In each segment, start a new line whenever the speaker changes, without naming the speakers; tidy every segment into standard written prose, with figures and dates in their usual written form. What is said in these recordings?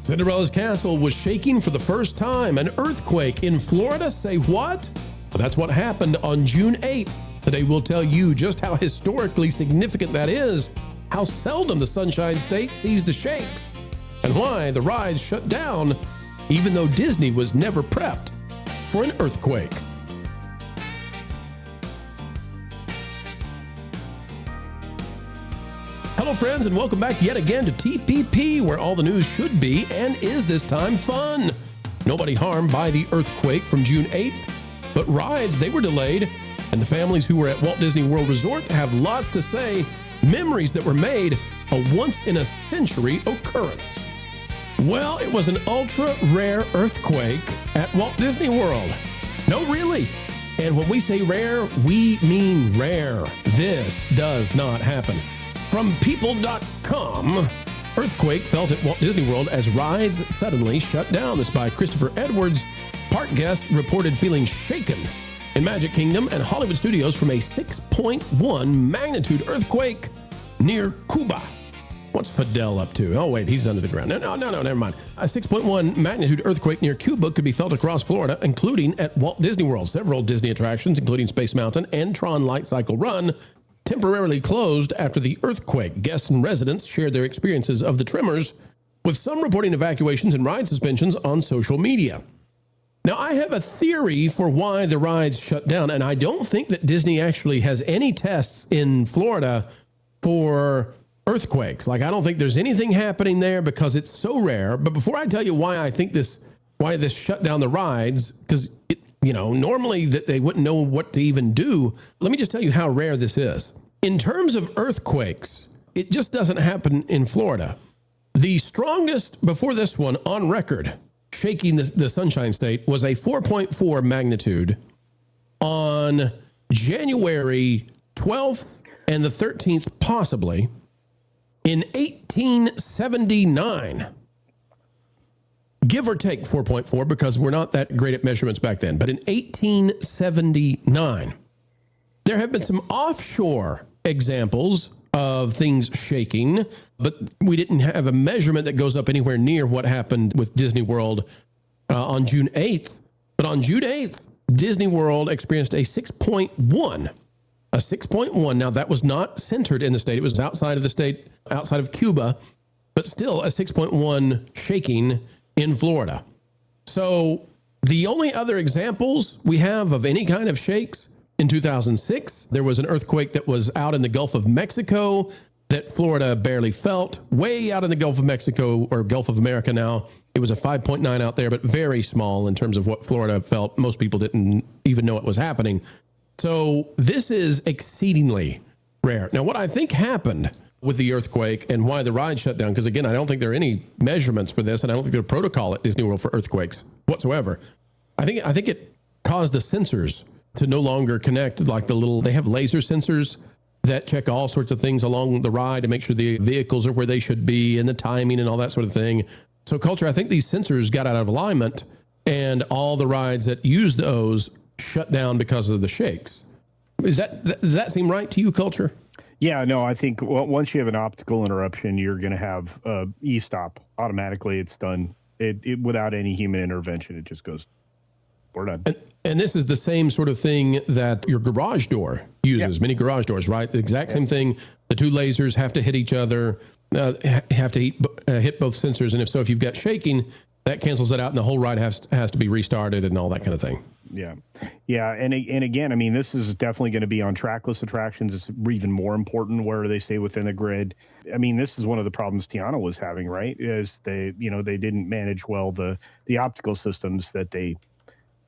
Cinderella's castle was shaking for the first time. An earthquake in Florida? Say what? Well, that's what happened on June 8th. Today we'll tell you just how historically significant that is, how seldom the Sunshine State sees the shakes, and why the rides shut down even though Disney was never prepped for an earthquake. Hello friends, and welcome back yet again to TPP, where all the news should be and is this time fun. Nobody harmed by the earthquake from June 8th, but rides, they were delayed, and the families who were at Walt Disney World Resort have lots to say, memories that were made, a once-in-a-century occurrence. Well, it was an ultra-rare earthquake at Walt Disney World. No, really. And when we say rare, we mean rare. This does not happen. From people.com, earthquake felt at Walt Disney World as rides suddenly shut down. This by Christopher Edwards. Park guests reported feeling shaken in Magic Kingdom and Hollywood Studios from a 6.1 magnitude earthquake near Cuba. What's Fidel up to? Oh, wait, he's under the ground. No, never mind. A 6.1 magnitude earthquake near Cuba could be felt across Florida, including at Walt Disney World. Several Disney attractions, including Space Mountain and Tron Light Cycle Run, temporarily closed after the earthquake. Guests and residents shared their experiences of the tremors, with some reporting evacuations and ride suspensions on social media. Now, I have a theory for why the rides shut down, and I don't think that Disney actually has any tests in Florida for earthquakes. Like, I don't think there's anything happening there because it's so rare. But before I tell you why this shut down the rides, because normally that they wouldn't know what to even do. Let me just tell you how rare this is. In terms of earthquakes, it just doesn't happen in Florida. The strongest before this one on record, shaking the Sunshine State, was a 4.4 magnitude on January 12th and the 13th, possibly, in 1879. Give or take 4.4, because we're not that great at measurements back then. But in 1879, there have been some offshore examples of things shaking, but we didn't have a measurement that goes up anywhere near what happened with Disney World on June 8th. But on June 8th, Disney World experienced a 6.1. A 6.1. Now, that was not centered in the state. It was outside of the state, outside of Cuba, but still a 6.1 shaking in Florida. So the only other examples we have of any kind of shakes, in 2006, there was an earthquake that was out in the Gulf of Mexico that Florida barely felt. Way out in the Gulf of Mexico, or Gulf of America now, it was a 5.9 out there, but very small in terms of what Florida felt. Most people didn't even know it was happening. So this is exceedingly rare. Now, what I think happened with the earthquake and why the ride shut down, because again, I don't think there are any measurements for this, and I don't think there's a protocol at Disney World for earthquakes whatsoever. I think it caused the sensors to no longer connect, like they have laser sensors that check all sorts of things along the ride to make sure the vehicles are where they should be and the timing and all that sort of thing. So, Culture, I think these sensors got out of alignment, and all the rides that use those shut down because of the shakes. Does that seem right to you, Culture?
Yeah, no, I think once you have an optical interruption, you're going to have e-stop. Automatically, it's done. It without any human intervention, it just goes, we're done.
And this is the same sort of thing that your garage door uses, many garage doors, right? The exact same thing. The two lasers have to hit each other, have to hit both sensors. And if you've got shaking, that cancels it out, and the whole ride has to be restarted and all that kind of thing.
Yeah. And again, I mean, this is definitely going to be on trackless attractions. It's even more important where they stay within the grid. I mean, this is one of the problems Tiana was having, right? Is they didn't manage well the optical systems that they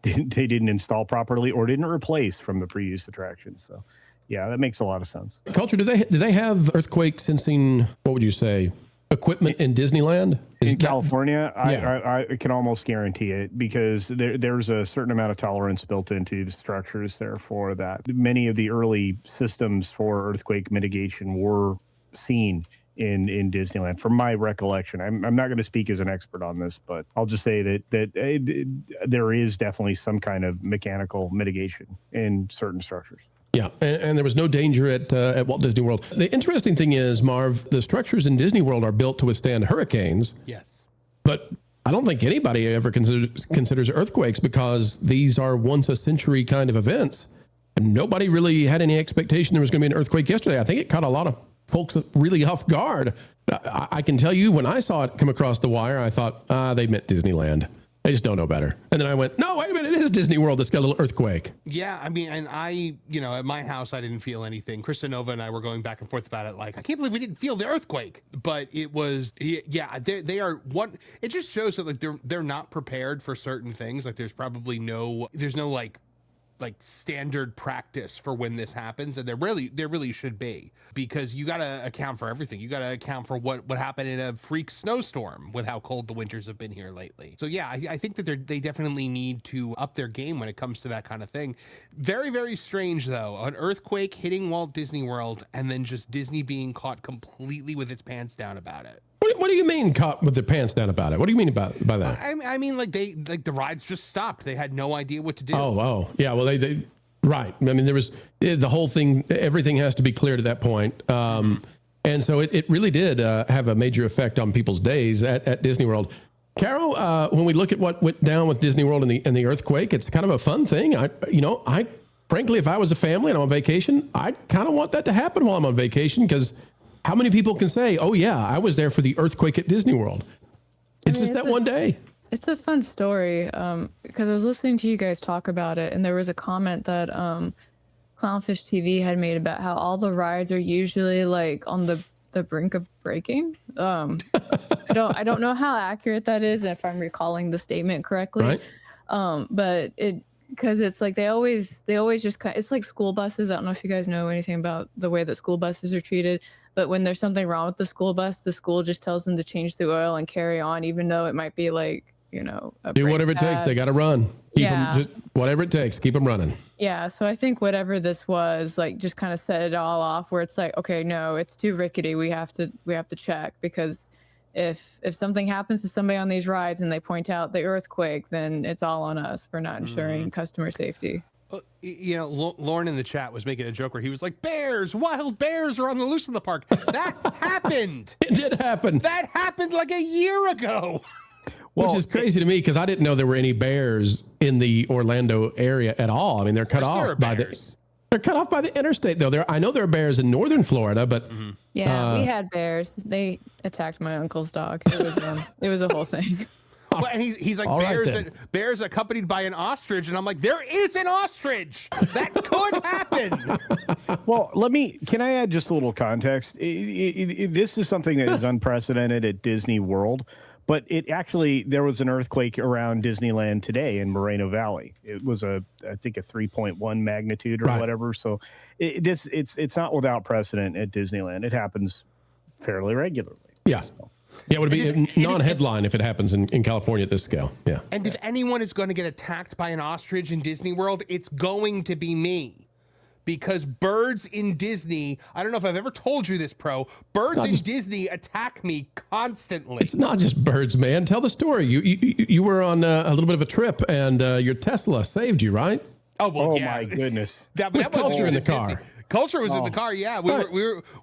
didn't install properly or didn't replace from the previous attractions. So, yeah, that makes a lot of sense.
Culture, do they have earthquake sensing, what would you say, equipment in Disneyland?
California, I can almost guarantee it, because there's a certain amount of tolerance built into the structures there for that. Many of the early systems for earthquake mitigation were seen in Disneyland, from my recollection. I'm not going to speak as an expert on this, but I'll just say that there is definitely some kind of mechanical mitigation in certain structures.
Yeah, and there was no danger at Walt Disney World. The interesting thing is, Marv, the structures in Disney World are built to withstand hurricanes.
Yes.
But I don't think anybody ever considers earthquakes because these are once a century kind of events. And nobody really had any expectation there was going to be an earthquake yesterday. I think it caught a lot of folks really off guard. I can tell you when I saw it come across the wire, I thought, they meant Disneyland. They just don't know better. And then I went, no, wait a minute, it is Disney World that's got a little earthquake.
Yeah, I mean, and at my house, I didn't feel anything. Krista Nova and I were going back and forth about it. Like, I can't believe we didn't feel the earthquake. But it was, they are one. It just shows that like they're not prepared for certain things. Like, there's no like standard practice for when this happens, and there really should be, because you got to account for everything. You got to account for what happened in a freak snowstorm with how cold the winters have been here lately. So yeah, I think that they definitely need to up their game when it comes to that kind of thing. Very, very strange though, an earthquake hitting Walt Disney World and then just Disney being caught completely with its pants down about it.
What do you mean caught with their pants down about it? What do you mean by that?
I mean, like the rides just stopped. They had no idea what to do.
Oh, yeah. Well, they right. I mean, there was the whole thing. Everything has to be cleared at that point. And so it really did have a major effect on people's days at Disney World. Carol, when we look at what went down with Disney World and the earthquake, it's kind of a fun thing. I frankly, if I was a family and I'm on vacation, I'd kind of want that to happen while I'm on vacation, because how many people can say, oh, yeah, I was there for the earthquake at Disney World? It's just that one day.
It's a fun story because I was listening to you guys talk about it, and there was a comment that Clownfish TV had made about how all the rides are usually like on the brink of breaking. I don't know how accurate that is, if I'm recalling the statement correctly.
Right.
But because it's like they always just it's like school buses. I don't know if you guys know anything about the way that school buses are treated, but when there's something wrong with the school bus, the school just tells them to change the oil and carry on, even though it might be like,
do whatever it takes. They got to run. Keep them, just whatever it takes, keep them running.
Yeah. So I think whatever this was, like, just kind of set it all off, where it's like, okay, no, it's too rickety. We have to check, because if something happens to somebody on these rides and they point out the earthquake, then it's all on us for not ensuring customer safety.
Lauren in the chat was making a joke where he was like, wild bears are on the loose in the park. That happened.
It did happen.
That happened like a year ago.
Which is crazy to me, because I didn't know there were any bears in the Orlando area at all. I mean, they're cut off by the interstate, though. I know there are bears in northern Florida, but
yeah, we had bears. They attacked my uncle's dog. It was a whole thing.
Well, and he's like, bears accompanied by an ostrich, and I'm like, there is an ostrich. That could happen.
Well, can I add just a little context? This is something that is unprecedented at Disney World. But there was an earthquake around Disneyland today in Moreno Valley. It was I think a 3.1 magnitude or whatever. So it's not without precedent at Disneyland. It happens fairly regularly.
Yeah. So. Yeah, it would be a non-headline if it happens in California at this scale. Yeah.
And if anyone is going to get attacked by an ostrich in Disney World, it's going to be me. Because birds in Disney, I don't know if I've ever told you this, birds in Disney attack me constantly.
It's not just birds, man. Tell the story. You were on a little bit of a trip, and your Tesla saved you, right?
Oh, well,
yeah. My goodness.
That was
Culture in the car.
Culture was in the car, yeah. We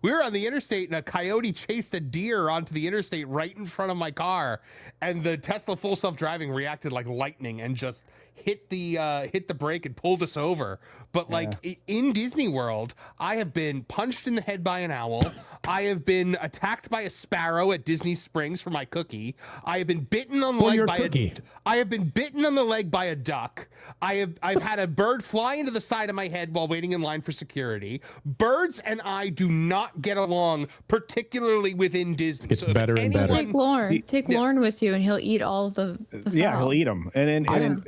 were on the interstate, and a coyote chased a deer onto the interstate right in front of my car, and the Tesla full self-driving reacted like lightning and just hit the brake and pulled us over. But in Disney World, I have been punched in the head by an owl. I have been attacked by a sparrow at Disney Springs for my cookie. I have been bitten on the leg by I have been bitten on the leg by a duck. I've had a bird fly into the side of my head while waiting in line for security. Birds and I do not get along, particularly within Disney.
It's better and better.
Take Lauren with you, and he'll eat all the
yeah, he'll eat them. And have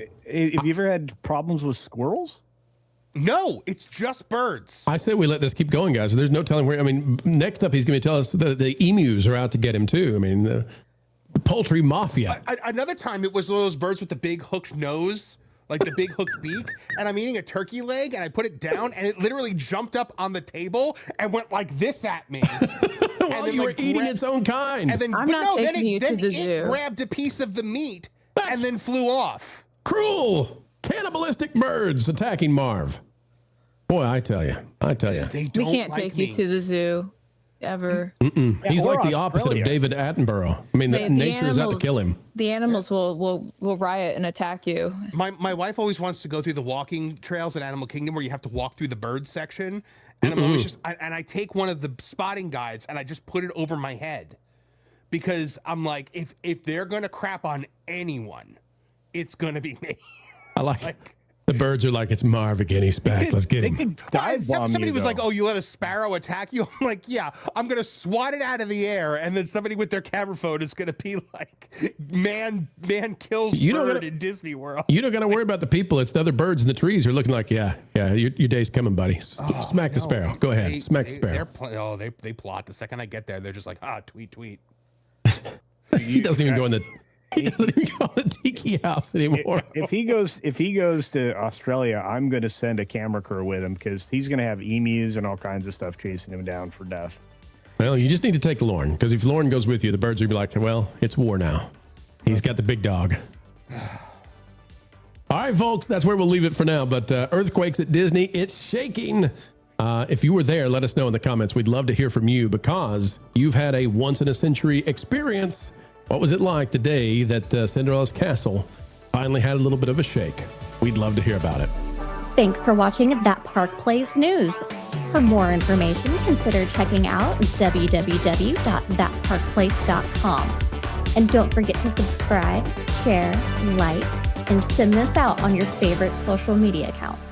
you ever had problems with squirrels?
No, it's just birds.
I say we let this keep going, guys. There's no telling where. I mean, next up, he's going to tell us the emus are out to get him, too. I mean, the poultry mafia.
Another time, it was one of those birds with the big hooked nose, like the big hooked beak, and I'm eating a turkey leg, and I put it down, and it literally jumped up on the table and went like this at me.
While you were eating its own kind.
And then, then it grabbed a piece of the meat and then flew off.
Cruel, cannibalistic birds attacking Marv. Boy, I tell you.
They don't
We can't take you to the zoo. ever.
He's
or
like the opposite of
Australia.
David Attenborough. I mean,
The
nature is out to
animals-
kill him.
The animals will riot and attack you.
My wife always wants to go through the walking trails in Animal Kingdom where you have to walk through the bird section. And I'm always just, I take one of the spotting guides and I just put it over my head because I'm like, if they're going to crap on anyone, it's going to be me.
I like the birds are like, it's Marv again. He's back. Let's get him.
Somebody was like, oh, you let a sparrow attack you? I'm like, yeah, I'm going to swat it out of the air. And then somebody with their camera phone is going to be like, man kills bird in Disney World.
You don't got to worry about the people. It's the other birds in the trees who are looking like, yeah, your day's coming, buddy. Smack the sparrow. Go ahead. Smack the sparrow.
They plot. The second I get there, they're just like, tweet.
He doesn't even go in the... He doesn't even go in the tiki house anymore.
If he goes to Australia, I'm going to send a camera crew with him because he's going to have emus and all kinds of stuff chasing him down for death.
Well, you just need to take Lauren because if Lauren goes with you, the birds will be like, well, it's war now. He's got the big dog. All right, folks, that's where we'll leave it for now. But earthquakes at Disney, it's shaking. If you were there, let us know in the comments. We'd love to hear from you because you've had a once-in-a-century experience. What was it like the day that Cinderella's castle finally had a little bit of a shake? We'd love to hear about it.
Thanks for watching That Park Plays News. For more information, consider checking out www.thatparkplace.com. And don't forget to subscribe, share, like, and send this out on your favorite social media accounts.